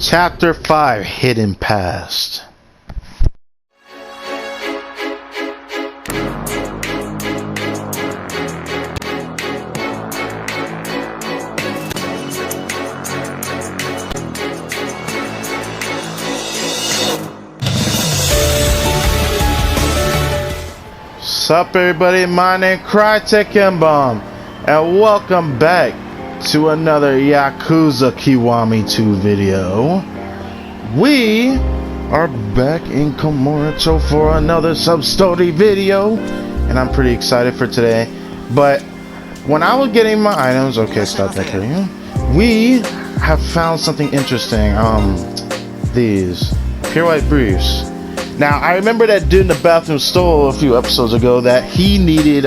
Chapter 5, Hidden Past. Sup everybody, my name Crytek and welcome back to another Yakuza Kiwami 2 video. We are back in Komuracho for another sub-story video, and I'm pretty excited for today. But when I was getting my items, okay, stop that here. We have found something interesting. These pure white briefs. Now I remember that dude in the bathroom stole a few episodes ago that he needed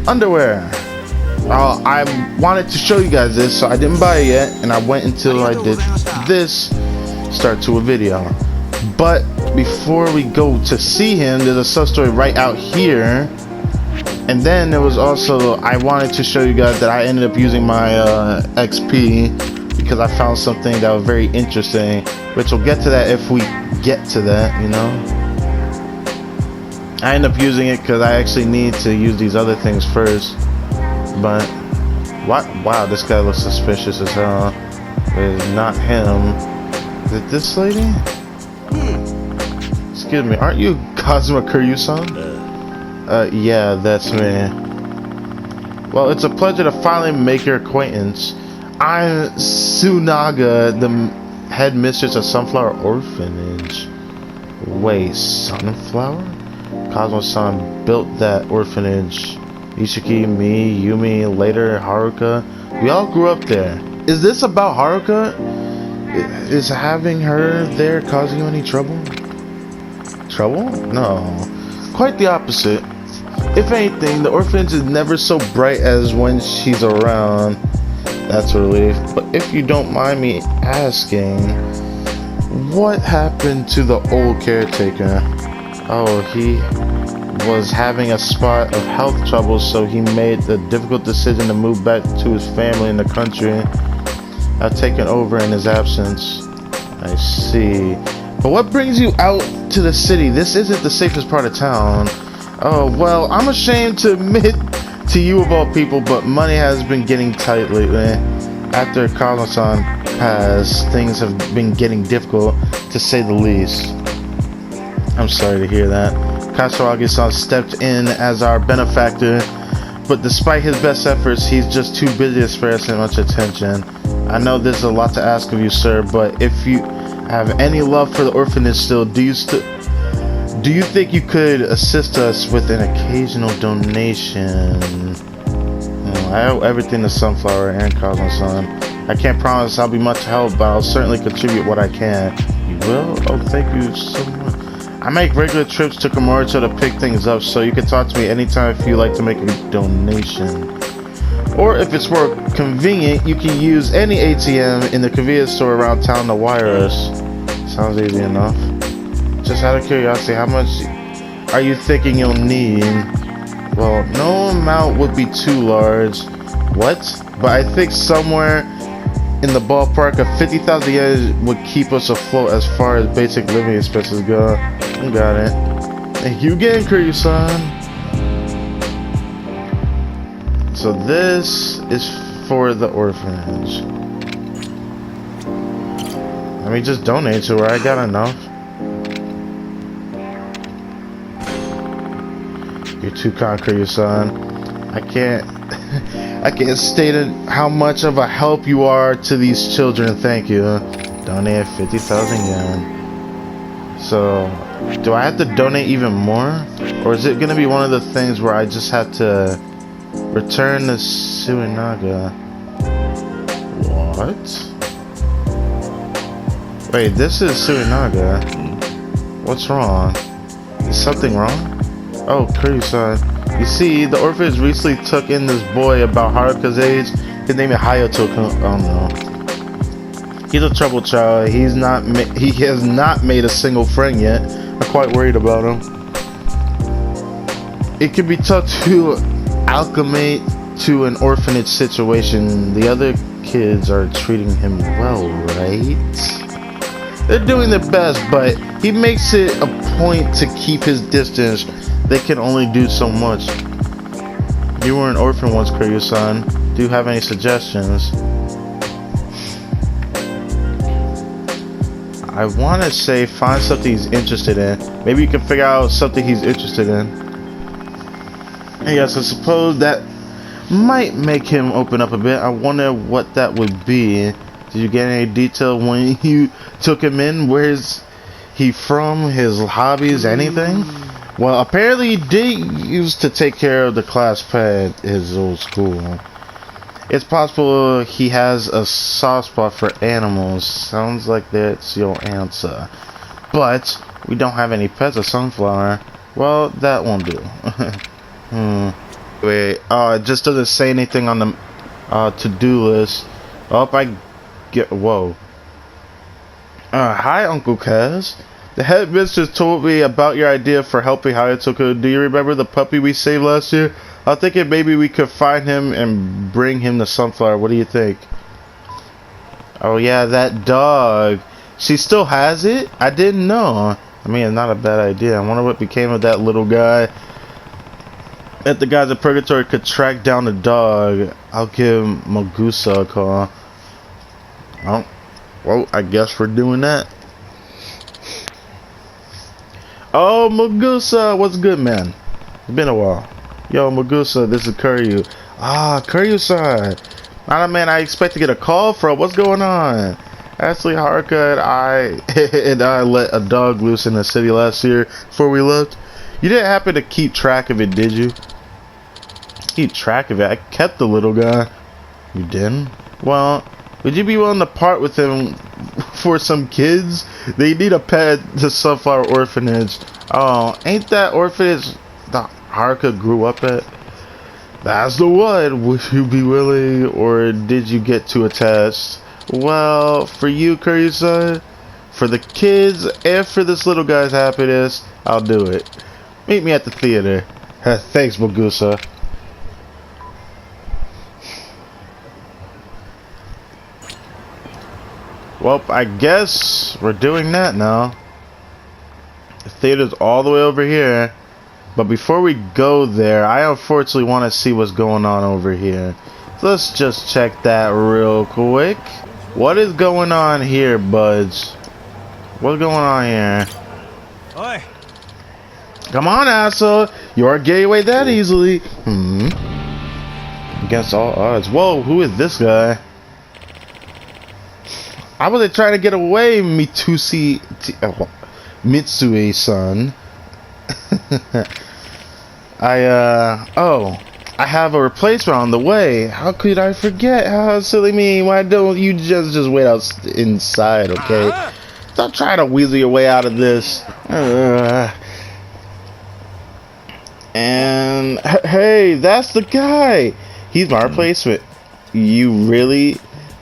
underwear. I wanted to show you guys this, so I didn't buy it yet, and I went until I did this start to a video. But before we go to see him, there's a sub story right out here, and then there was also, I wanted to show you guys that I ended up using my XP because I found something that was very interesting, which we'll get to that if we get to that, you know. I end up using it because I actually need to use these other things first. But what? Wow, this guy looks suspicious as hell. It's not him. Is it this lady? Excuse me, aren't you Kazuma Kiryu-san? Yeah, that's me. Well, it's a pleasure to finally make your acquaintance. I'm Tsunaga, the headmistress of Sunflower Orphanage. Wait, Sunflower? Kazuma-san built that orphanage. Ishiki, me, Yumi, later Haruka. We all grew up there. Is this about Haruka? Is having her there causing you any trouble? Trouble? No. Quite the opposite. If anything, the orphanage is never so bright as when she's around. That's a relief. But if you don't mind me asking, what happened to the old caretaker? Oh, he was having a spot of health troubles, so he made the difficult decision to move back to his family in the country. I've taken over in his absence. I see. But what brings you out to the city? This isn't the safest part of town. Oh, well, I'm ashamed to admit to you of all people, but money has been getting tight lately. After Kazuma-san passed, things have been getting difficult, to say the least. I'm sorry to hear that. Kasaragi-san stepped in as our benefactor, but despite his best efforts, he's just too busy to spare us much attention. I know this is a lot to ask of you, sir, but if you have any love for the orphanage still, do you think you could assist us with an occasional donation? I owe everything to Sunflower and Kazuma-san. I can't promise I'll be much help, but I'll certainly contribute what I can. You will? Oh, thank you so much. I make regular trips to Komuracho to pick things up, so you can talk to me anytime if you'd like to make a donation. Or if it's more convenient, you can use any ATM in the convenience store around town to wire us. Sounds easy enough. Just out of curiosity, how much are you thinking you'll need? Well, no amount would be too large. What? But I think somewhere in the ballpark of 50,000 yen would keep us afloat as far as basic living expenses go. I got it. Thank you again, Kiryu-san. So this is for the orphanage. Let me just donate to her. I got enough. You're too kind, Kiryu-san. I can't state how much of a help you are to these children. Thank you. Donate 50,000 yen. So, do I have to donate even more? Or is it going to be one of the things where I just have to return to Tsunaga? What? Wait, this is Tsunaga. What's wrong? Is something wrong? Oh, Kiryu-san. You see, the orphanage recently took in this boy about Haruka's age. His name is Hayato. Oh no. He's a troubled child. He has not made a single friend yet. I'm quite worried about him. It can be tough to acclimate to an orphanage situation. The other kids are treating him well, right? They're doing their best, but he makes it a point to keep his distance. They can only do so much. You were an orphan once, Kiryu-san. Do you have any suggestions? I want to say find something he's interested in. Maybe you can figure out something he's interested in. Yes, I suppose that might make him open up a bit. I wonder what that would be. Did you get any detail when you took him in? Where's he from? His hobbies? Anything? Well, apparently he did used to take care of the class pet at his old school. It's possible he has a soft spot for animals. Sounds like that's your answer. But we don't have any pets of Sunflower. Well, that won't do. Wait, it just doesn't say anything on the to-do list. Oh, I get, whoa. Hi, Uncle Kaz. The headmistress told me about your idea for helping Hayatoku. Do you remember the puppy we saved last year? I'm thinking maybe we could find him and bring him to Sunflower. What do you think? Oh yeah, that dog. She still has it? I didn't know. I mean, it's not a bad idea. I wonder what became of that little guy. If the guys at Purgatory could track down the dog, I'll give Magusa a call. Oh, well, I guess we're doing that. Oh, Magusa, what's good, man? It's been a while. Yo, Magusa, this is Kiryu. Ah, Kiryu-san. Not a man I expect to get a call from. What's going on? Actually, Haruka and I let a dog loose in the city last year before we left. You didn't happen to keep track of it, did you? Keep track of it? I kept the little guy. You didn't? Well, would you be willing to part with him for some kids? They need a pet at the Sunflower Orphanage. Oh, ain't that orphanage the Haruka grew up at? That's the one. Would you be willing, or did you get too attached? Well, for you, Kiryu-san, for the kids, and for this little guy's happiness, I'll do it. Meet me at the theater. Thanks, Magusa. Well, I guess we're doing that now. The theater's all the way over here. But before we go there, I unfortunately want to see what's going on over here. So let's just check that real quick. What is going on here, buds? What's going on here? Oi. Come on, asshole. You aren't getting away that easily. Against all odds. Whoa, who is this guy? I wasn't trying to get away, Mitsue-san. I have a replacement on the way. How could I forget? How silly me. Why don't you just wait out inside, okay? Don't try to weasel your way out of this. And hey, that's the guy. He's my replacement. You really?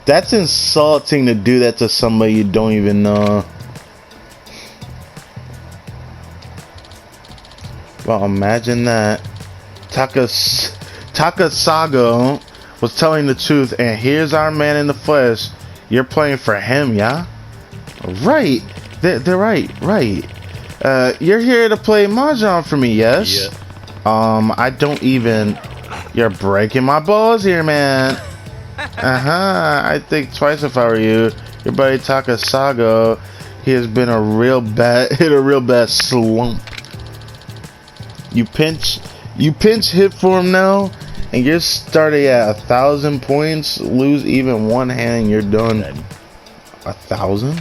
That's insulting to do that to somebody you don't even know. Well, imagine that. Takasago was telling the truth, and here's our man in the flesh. You're playing for him, yeah? Right. They're right. You're here to play mahjong for me, yes? Yeah. I don't even... You're breaking my balls here, man. I'd think twice if I were you. Your buddy Takasago, he has been hit a real bad slump. You pinch hit for him now, and you're starting at 1,000 points. Lose even one hand, and you're done. 1,000?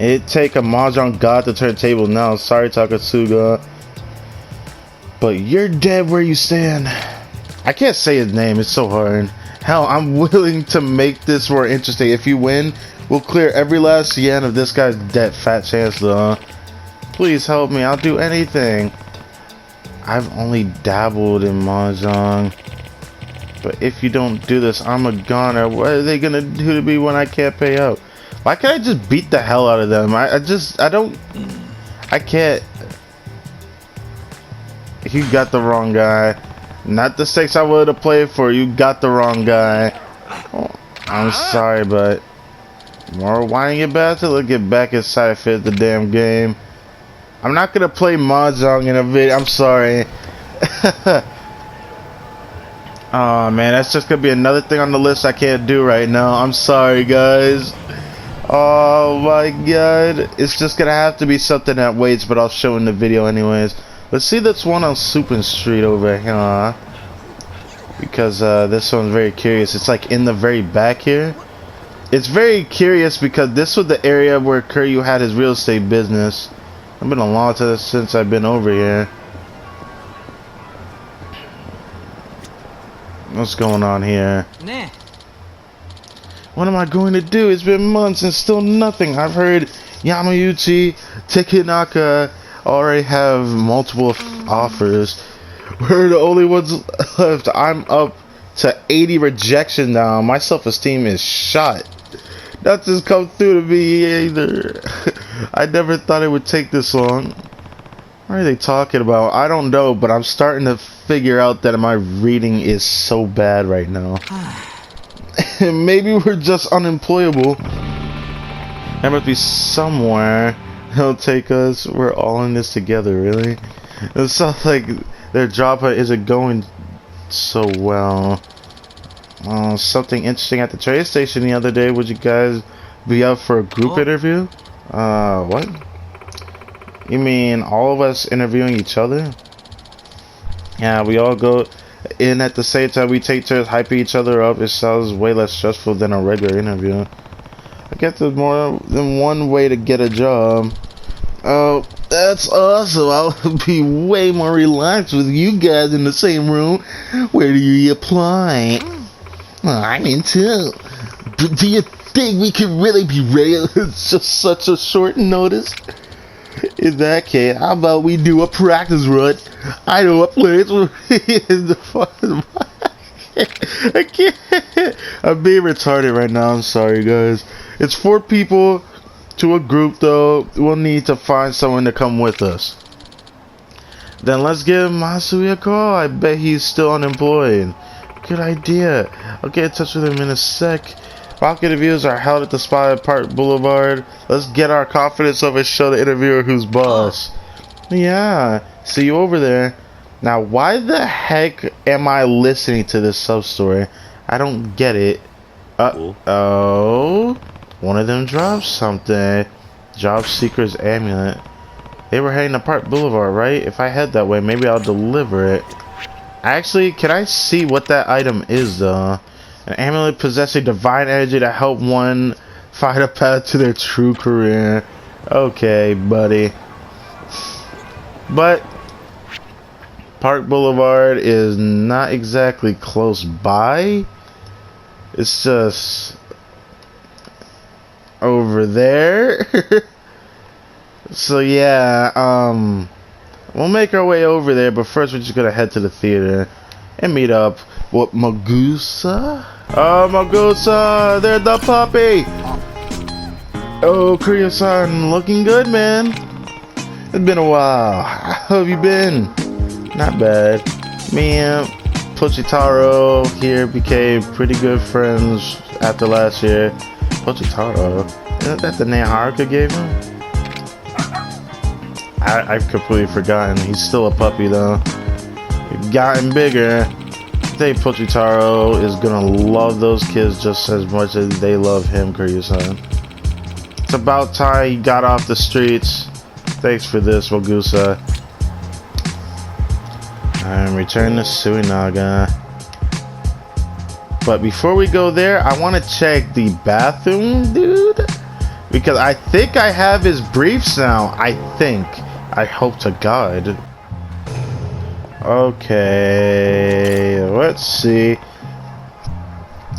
It'd take a mahjong god to turn tables now. Sorry, Takasuga, but you're dead where you stand. I can't say his name. It's so hard. Hell, I'm willing to make this more interesting. If you win, we'll clear every last yen of this guy's debt. Fat chance, though. Please help me. I'll do anything. I've only dabbled in mahjong. But if you don't do this, I'm a goner. What are they gonna do to me when I can't pay up? Why can't I just beat the hell out of them? I can't. You got the wrong guy. Not the stakes I would have played for. You got the wrong guy. Oh, I'm sorry, but more winding it back to get back inside fit the damn game. I'm not gonna play Mahjong in a video. I'm sorry. Oh man, that's just gonna be another thing on the list I can't do right now. I'm sorry, guys. Oh my god, it's just gonna have to be something that waits, but I'll show in the video anyways. Let's see this one on Supin Street over here, because this one's very curious. It's like in the very back here. It's very curious because this was the area where Kiryu had his real estate business. It's been a long time since I've been over here. What's going on here? Nah. What am I going to do? It's been months and still nothing. I've heard Yamauchi, Tekinaka already have multiple offers. We're the only ones left. I'm up to 80 rejection now. My self-esteem is shot. Nothing's come through to me either. I never thought it would take this long. What are they talking about? I don't know, but I'm starting to figure out that my reading is so bad right now. Maybe we're just unemployable. There must be somewhere they'll take us. We're all in this together, really? It sounds like their job isn't going so well. Something interesting at the train station the other day. Would you guys be up for a group interview? What? You mean all of us interviewing each other? Yeah, we all go in at the same time. We take turns hyping each other up. It sounds way less stressful than a regular interview. I guess there's more than one way to get a job. Oh, that's awesome. I'll be way more relaxed with you guys in the same room. Where do you apply? I'm in too. Do you think we could really be ready? It's just such a short notice. In that case, how about we do a practice run? I know a place where I can't. I'm being retarded right now. I'm sorry, guys. It's 4 people to a group, though. We'll need to find someone to come with us. Then let's give Masui a call. I bet he's still unemployed. Good idea. I'll get in touch with him in a sec. Mock interviews are held at the spot at Park Boulevard. Let's get our confidence up and show the interviewer who's boss. Yeah, see you over there. Now, why the heck am I listening to this sub-story? I don't get it. Uh-oh. One of them dropped something. Job Seeker's Amulet. They were heading to Park Boulevard, right? If I head that way, maybe I'll deliver it. Actually, can I see what that item is, though? An amulet possessing divine energy to help one find a path to their true career. Okay, buddy. But Park Boulevard is not exactly close by. It's just over there. So yeah, we'll make our way over there, but first we're just gonna head to the theater and meet up with Magusa. Oh, Magusa, there's the puppy. Oh, Kiryu-san, looking good, man. It's been a while. How have you been? Not bad. Me and Pochitaro here became pretty good friends after last year. Pochitaro? Isn't that the name Haruka gave him? I've completely forgotten. He's still a puppy, though. He's gotten bigger. I think Pochitaro is gonna love those kids just as much as they love him, Kiryu-san. It's about time he got off the streets. Thanks for this, Magusa. I'm returning to Suinaga. But before we go there, I want to check the bathroom, dude. Because I think I have his briefs now. I think. I hope to God. Okay, let's see.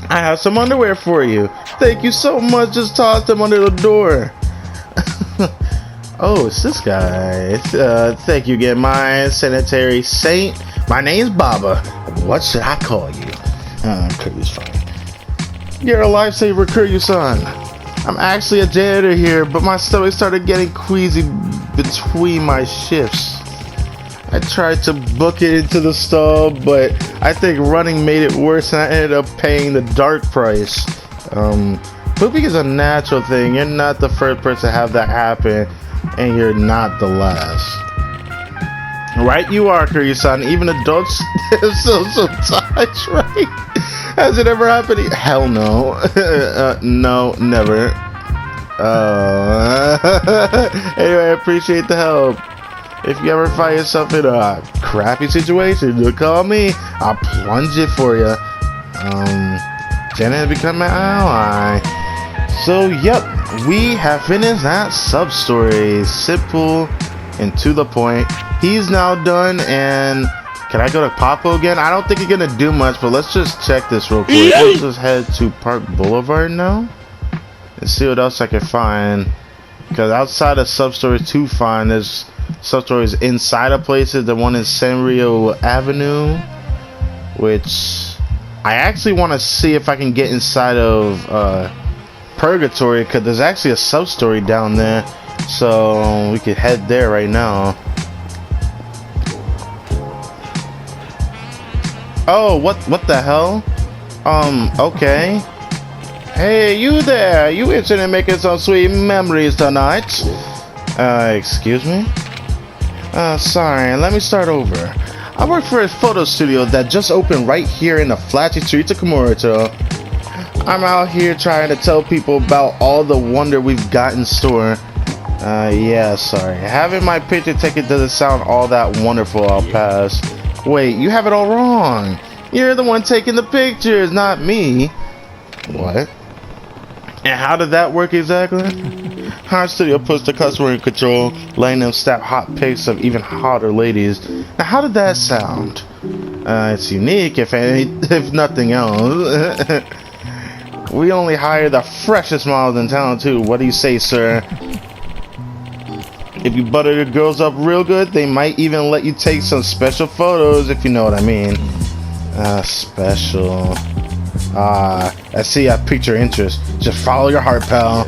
I have some underwear for you. Thank you so much. Just tossed them under the door. Oh, it's this guy. Thank you again, my sanitary saint. My name's Baba. What should I call you? Kiryu's fine. You're a lifesaver, Kiryu-san. I'm actually a janitor here, but my stomach started getting queasy between my shifts. I tried to book it into the stall, but I think running made it worse, and I ended up paying the dark price. Pooping is a natural thing. You're not the first person to have that happen, and you're not the last. Right, you are, Kiryu-san. Even adults have sometimes, right? Has it ever happened? Hell no. No, never. Anyway, I appreciate the help. If you ever find yourself in a crappy situation, you call me. I'll plunge it for you. Jenna has become my ally. So, yep, we have finished that sub-story. Simple and to the point. He's now done, and can I go to Papo again? I don't think he's gonna do much, but let's just check this real quick. Let's just head to Park Boulevard now and see what else I can find. Because outside of sub-story 2 find, there's sub-stories inside of places. The one in Sanrio Avenue, which I actually want to see if I can get inside of Purgatory, because there's actually a sub-story down there. So we could head there right now. Oh, what the hell? Okay. Hey, you there? You interested in making some sweet memories tonight? Excuse me? Sorry, let me start over. I work for a photo studio that just opened right here in the flashy streets of Komurito. I'm out here trying to tell people about all the wonder we've got in store. Yeah, sorry. Having my picture taken doesn't sound all that wonderful, I'll pass. Wait, you have it all wrong. You're the one taking the pictures, not me. What? And how did that work exactly? Our studio puts the customer in control, letting them snap hot pics of even hotter ladies. Now, how did that sound? It's unique, if nothing else. We only hire the freshest models in town, too. What do you say, sir? If you butter the girls up real good, they might even let you take some special photos, if you know what I mean. Special. I see I piqued your interest. Just follow your heart, pal.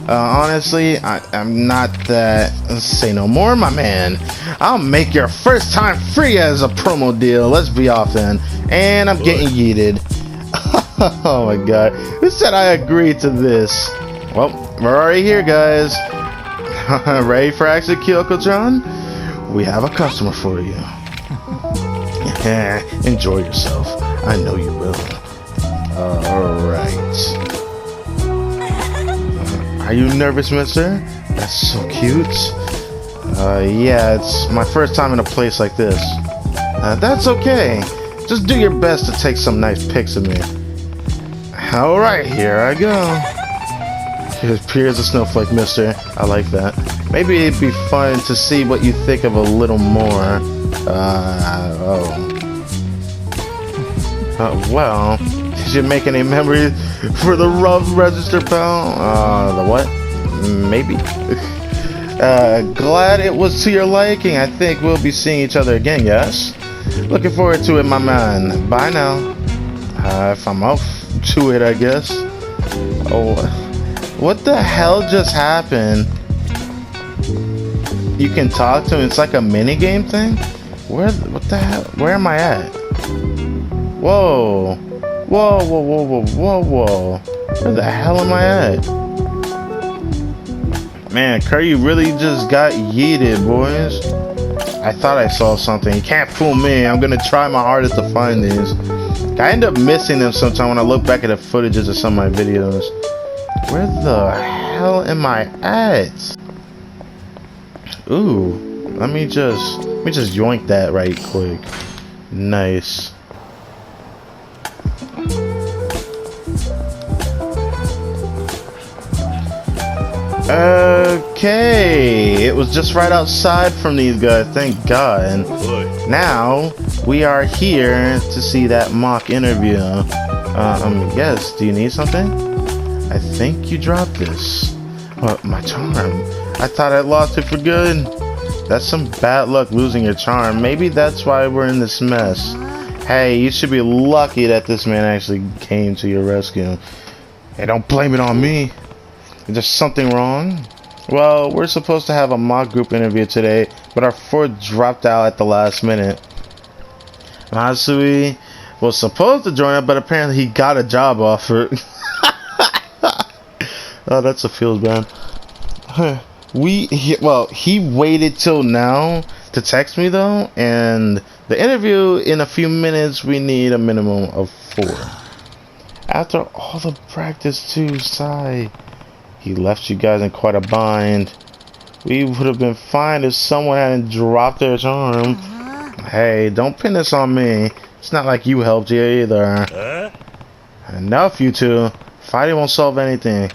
Honestly, I'm not that. Say no more, my man. I'll make your first time free as a promo deal. Let's be off then. And I'm getting yeeted. Oh my god. Who said I agreed to this? Well, we're already here, guys. Ready for action, Kyoko-chan? We have a customer for you. Enjoy yourself. I know you will. Alright. Are you nervous, mister? That's so cute. Yeah, it's my first time in a place like this. That's okay. Just do your best to take some nice pics of me. Alright, here I go. Here's a snowflake, mister. I like that. Maybe it'd be fun to see what you think of a little more. Well, did you make any memories for the rough register, pal? The what? Maybe. Glad it was to your liking. I think we'll be seeing each other again, yes? Looking forward to it, my man. Bye now. If I'm off to it, I guess. Oh, what the hell just happened? You can talk to him. It's like a mini game thing. What the hell? Where am I at? Whoa. Whoa. Where the hell am I at? Man, Kiryu really just got yeeted, boys. I thought I saw something. You can't fool me. I'm gonna try my hardest to find these. I end up missing them sometimes when I look back at the footages of some of my videos. Where the hell am I at? Ooh, let me just yoink that right quick. Nice. Okay, it was just right outside from these guys, thank God. Now we are here to see that mock interview. Yes, do you need something? I think you dropped this. My charm. I thought I lost it for good. That's some bad luck losing your charm. Maybe that's why we're in this mess. Hey, you should be lucky that this man actually came to your rescue. Hey, don't blame it on me. Is there something wrong? Well, we're supposed to have a mock group interview today, but our fourth dropped out at the last minute. Masui was supposed to join us, but apparently he got a job offer. Oh, that's a feels bad. He waited till now to text me though, and the interview in a few minutes. We need a minimum of 4. After all the practice too, sigh. He left you guys in quite a bind. We would have been fine if someone hadn't dropped their charm. Hey, don't pin this on me. It's not like you helped you either. Enough, you two. Fighting won't solve anything.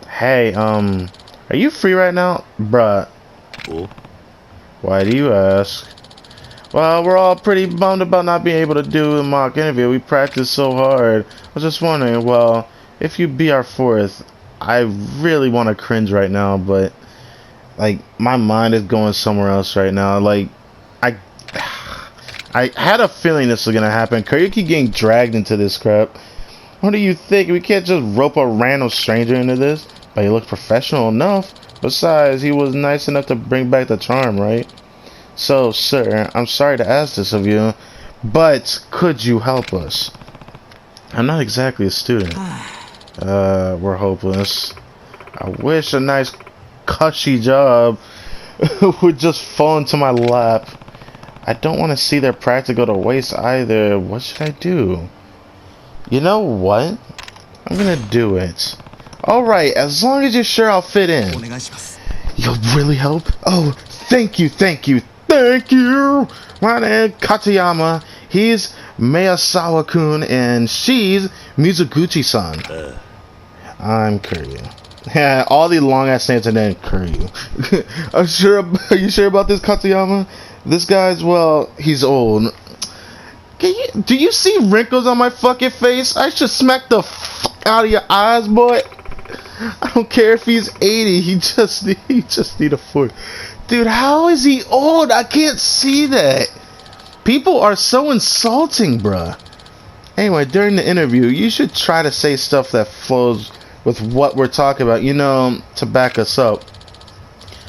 Hey, are you free right now? Bruh. Why do you ask? Well, we're all pretty bummed about not being able to do a mock interview. We practiced so hard. I was just wondering, well, if you be our 4th, I really want to cringe right now, but like my mind is going somewhere else right now. Like I had a feeling this was gonna happen. Kiryu keep getting dragged into this crap. What do you think? We can't just rope a random stranger into this. But he looked professional enough. Besides, he was nice enough to bring back the charm, right? So, sir, I'm sorry to ask this of you, but could you help us? I'm not exactly a student. We're hopeless. I wish a nice cushy job would just fall into my lap. I don't want to see their practice go to waste either. What should I do? You know what? I'm gonna do it. Alright, as long as you're sure I'll fit in. You'll really help? Oh, thank you. My name Katayama. He's Miyazawa-kun and she's Mizuguchi-san. I'm Kiryu. Yeah, all the long ass names and then Kiryu. Are you sure about this, Katayama? This guy's, well, he's old. Do you see wrinkles on my fucking face? I should smack the fuck out of your eyes, boy. I don't care if he's 80. He just need a 4. Dude, how is he old? I can't see that. People are so insulting, bruh. Anyway, during the interview, you should try to say stuff that flows with what we're talking about, you know, to back us up.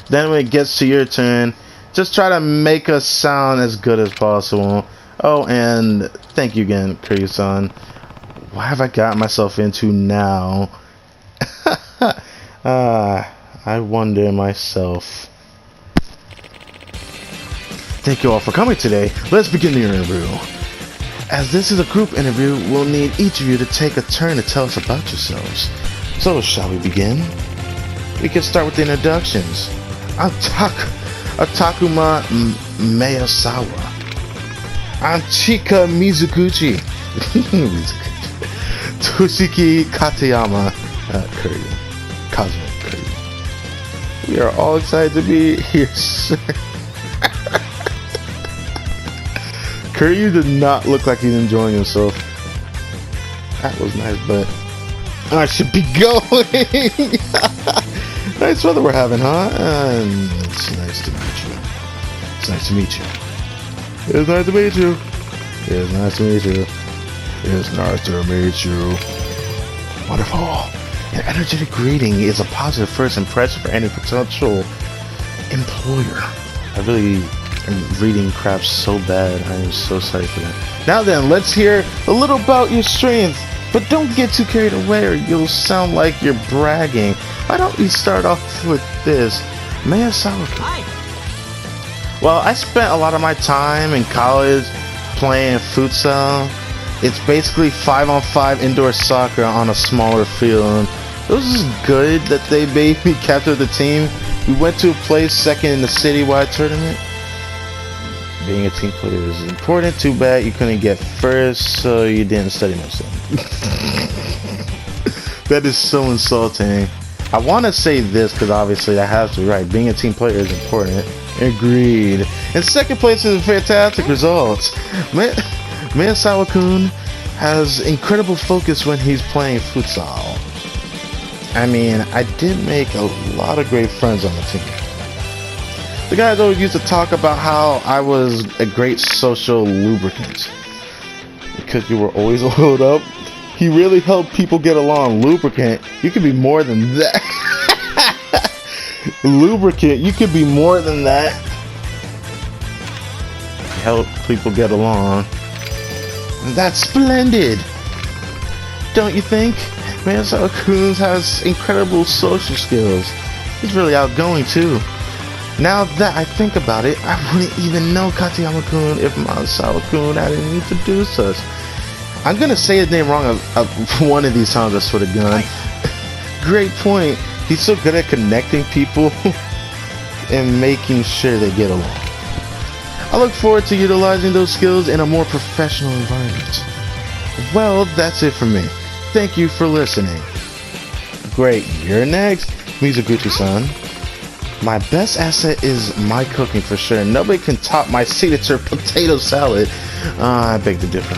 Then when it gets to your turn, just try to make us sound as good as possible. Oh, and thank you again, Kiryu-san. What have I got myself into now? I wonder myself. Thank you all for coming today. Let's begin the interview. As this is a group interview, we'll need each of you to take a turn to tell us about yourselves. So, shall we begin? We can start with the introductions. I'm Takuma Miyazawa. I'm Chika Mizuguchi. Toshiki Katayama. Kazuma Kiryu. We are all excited to be here, sir. Kiryu did not look like he's enjoying himself. That was nice, but I should be going. Nice weather we're having, huh? It's nice to meet you. It's nice to meet you. It's nice to meet you. It's nice to meet you. It's nice to meet you. Wonderful. An energetic greeting is a positive first impression for any potential employer. I really am reading crap so bad. I am so sorry for that. Now then, let's hear a little about your strengths. But don't get too carried away or you'll sound like you're bragging. Why don't we start off with this? Miyazawa-kun. Well, I spent a lot of my time in college playing futsal. It's basically 5-on-5 indoor soccer on a smaller field. It was just good that they made me captain the team. We went to a place second in the citywide tournament. Being a team player is important. Too bad you couldn't get first, so you didn't study much. That is so insulting. I want to say this because obviously I have to be right. Being a team player is important. Agreed. And second place is a fantastic result. Miyazawa-kun has incredible focus when he's playing futsal. I mean, I did make a lot of great friends on the team. The guys always used to talk about how I was a great social lubricant. Because you were always oiled up, he really helped people get along. Lubricant, you can be more than that. Lubricant, you could be more than that. Help people get along. That's splendid, don't you think? Man, Sawa-kun has incredible social skills. He's really outgoing too. Now that I think about it, I wouldn't even know Katayama-kun if Sawa-kun hadn't introduced us. I'm gonna say his name wrong one of these times, I swear to God. Great point. He's so good at connecting people and making sure they get along. I look forward to utilizing those skills in a more professional environment. Well, that's it for me. Thank you for listening. Great, you're next, Mizuguchi-san. My best asset is my cooking for sure. Nobody can top my signature potato salad. I beg to differ.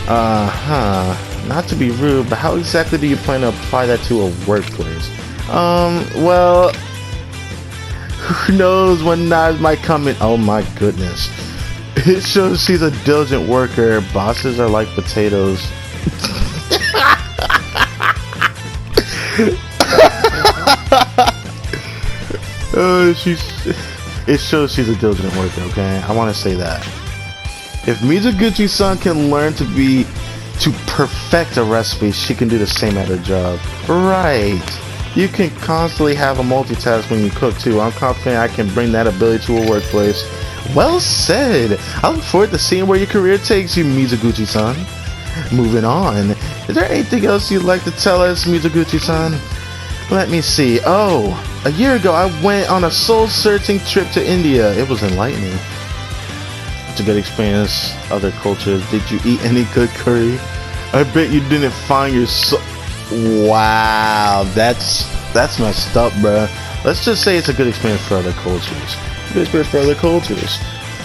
Not to be rude, but how exactly do you plan to apply that to a workplace? Well, who knows when knives might come in. Oh my goodness. It shows she's a diligent worker. Bosses are like potatoes. It shows she's a diligent worker, okay? I want to say that. If Mizuguchi-san can learn to perfect a recipe, she can do the same at her job. Right. You can constantly have a multitask when you cook too. I'm confident I can bring that ability to a workplace. Well said. I look forward to seeing where your career takes you, Mizuguchi-san. Moving on. Is there anything else you'd like to tell us, Mizuguchi-san? Let me see. Oh, a year ago I went on a soul-searching trip to India. It was enlightening. It's a good experience. Other cultures. Did you eat any good curry? I bet you didn't find your soul. Wow, that's messed up, bruh. Let's just say it's a good experience for other cultures. Good experience for other cultures.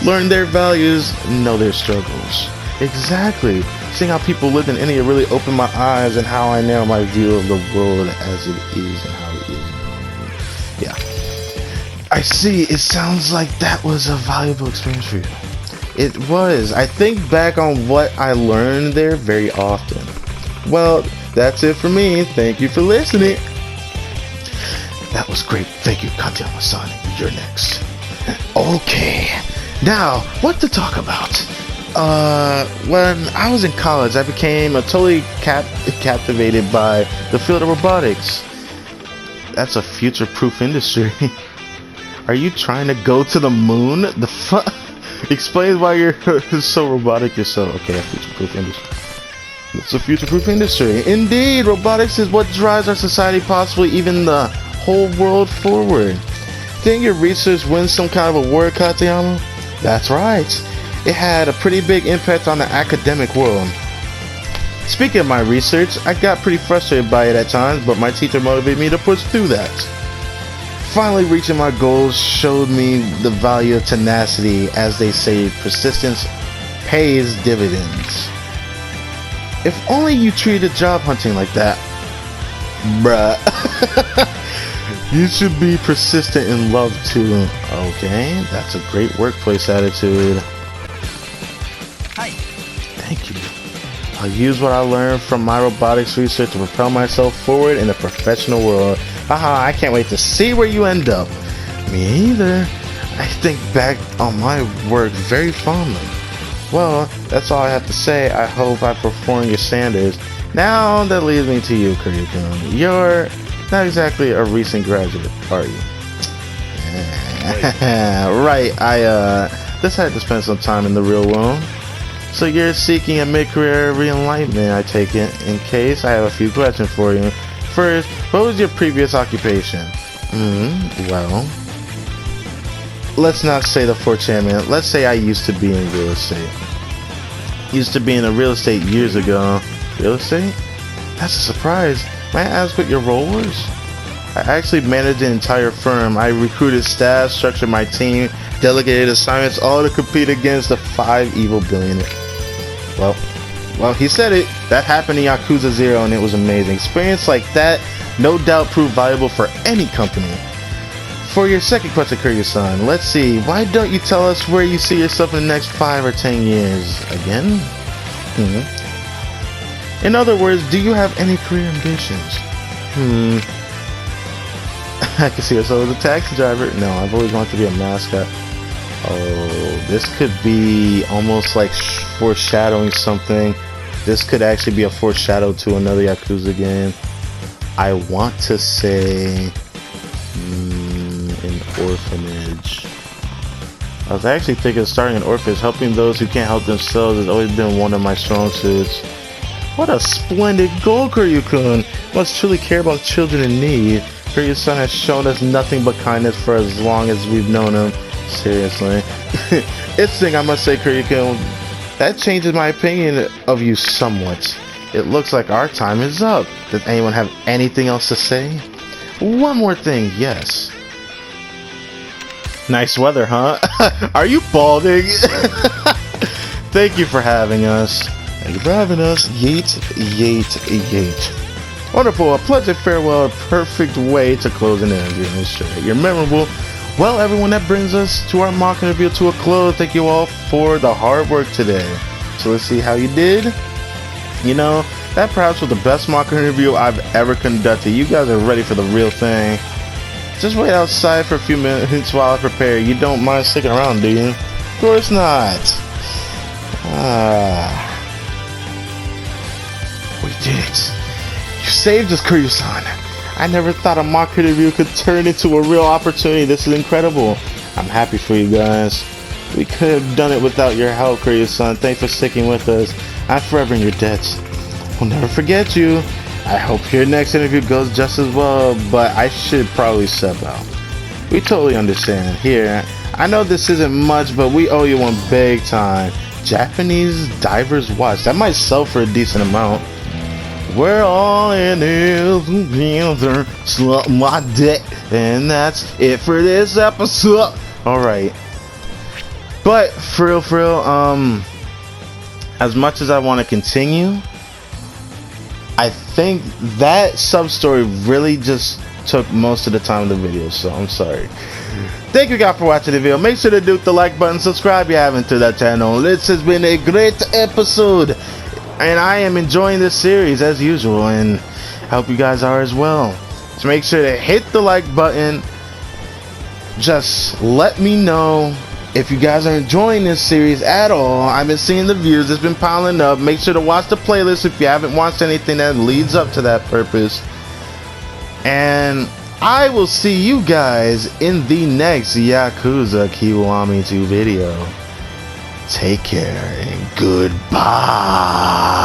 Learn their values, know their struggles. Exactly. Seeing how people lived in India really opened my eyes and how I narrow my view of the world as it is and how it is. Yeah. I see. It sounds like that was a valuable experience for you. It was. I think back on what I learned there very often. Well, that's it for me. Thank you for listening. That was great. Thank you, Katayama-san. You're next. Okay. Now, what to talk about? When I was in college, I became totally captivated by the field of robotics. That's a future-proof industry. Are you trying to go to the moon? The fuck? Explain why you're so robotic yourself. Okay, a future-proof industry. It's a future-proof industry. Indeed, robotics is what drives our society, possibly even the whole world forward. Didn't your research win some kind of award, Katayama? That's right. It had a pretty big impact on the academic world. Speaking of my research, I got pretty frustrated by it at times, but my teacher motivated me to push through that. Finally reaching my goals showed me the value of tenacity. As they say, persistence pays dividends. If only you treated job hunting like that. Bruh. You should be persistent in love too. Okay, that's a great workplace attitude. Hi. Thank you. I'll use what I learned from my robotics research to propel myself forward in the professional world. Haha, I can't wait to see where you end up. Me either. I think back on my work very fondly. Well, that's all I have to say. I hope I perform your standards. Now that leads me to you, Kiryu-kun. You're not exactly a recent graduate, are you? Right, I just had to spend some time in the real world. So you're seeking a mid-career re-enlightenment, I take it. In case, I have a few questions for you. First, what was your previous occupation? Well, let's not say the 4chan man. Let's say I used to be in real estate. Used to be in real estate years ago. Real estate? That's a surprise. May I ask what your role was? I actually managed an entire firm. I recruited staff, structured my team, delegated assignments, all to compete against the 5 evil billionaires. Well, he said it. That happened in Yakuza 0 and it was amazing. Experience like that no doubt proved valuable for any company. For your second question, Kiryu-san, let's see. Why don't you tell us where you see yourself in the next 5 or 10 years? Again? In other words, do you have any career ambitions? I can see myself as a taxi driver. No, I've always wanted to be a mascot. Oh, this could be almost like foreshadowing something. This could actually be a foreshadow to another Yakuza game. I want to say an orphanage. I was actually thinking of starting an orphanage. Helping those who can't help themselves has always been one of my strong suits. What a splendid goal, Kiryu-kun! Must truly care about children in need. Kiryu-san has shown us nothing but kindness for as long as we've known him. Seriously. Interesting, I must say, Kiryu-kun. That changes my opinion of you somewhat. It looks like our time is up. Does anyone have anything else to say? One more thing, yes. Nice weather, huh? Are you balding? Thank you for having us. Thank you for having us. Yeet, yeet, yeet. Wonderful. A pleasant farewell. A perfect way to close an interview. Sure, you're memorable. Well, everyone, that brings us to our mock interview to a close. Thank you all for the hard work today. So let's see how you did. You know, that perhaps was the best mock interview I've ever conducted. You guys are ready for the real thing. Just wait outside for a few minutes while I prepare. You don't mind sticking around, do you? Of course not. We did it. You saved us, Kiryu-san. I never thought a mock interview could turn into a real opportunity. This is incredible. I'm happy for you guys. We could have done it without your help, Kiryu-san. Thanks for sticking with us. I'm forever in your debt. We'll never forget you. I hope your next interview goes just as well, but I should probably sub out. We totally understand. Here, I know this isn't much, but we owe you one big time. Japanese diver's watch. That might sell for a decent amount. We're all in this together, slap my dick, and that's it for this episode. Alright. But, for real, as much as I want to continue, I think that sub-story really just took most of the time of the video, so I'm sorry. Thank you guys for watching the video. Make sure to hit the like button, subscribe if you haven't to that channel. This has been a great episode, and I am enjoying this series as usual, and I hope you guys are as well. So make sure to hit the like button. Just let me know if you guys are enjoying this series at all. I've been seeing the views, it's been piling up. Make sure to watch the playlist if you haven't watched anything that leads up to that purpose. And I will see you guys in the next Yakuza Kiwami 2 video. Take care and goodbye.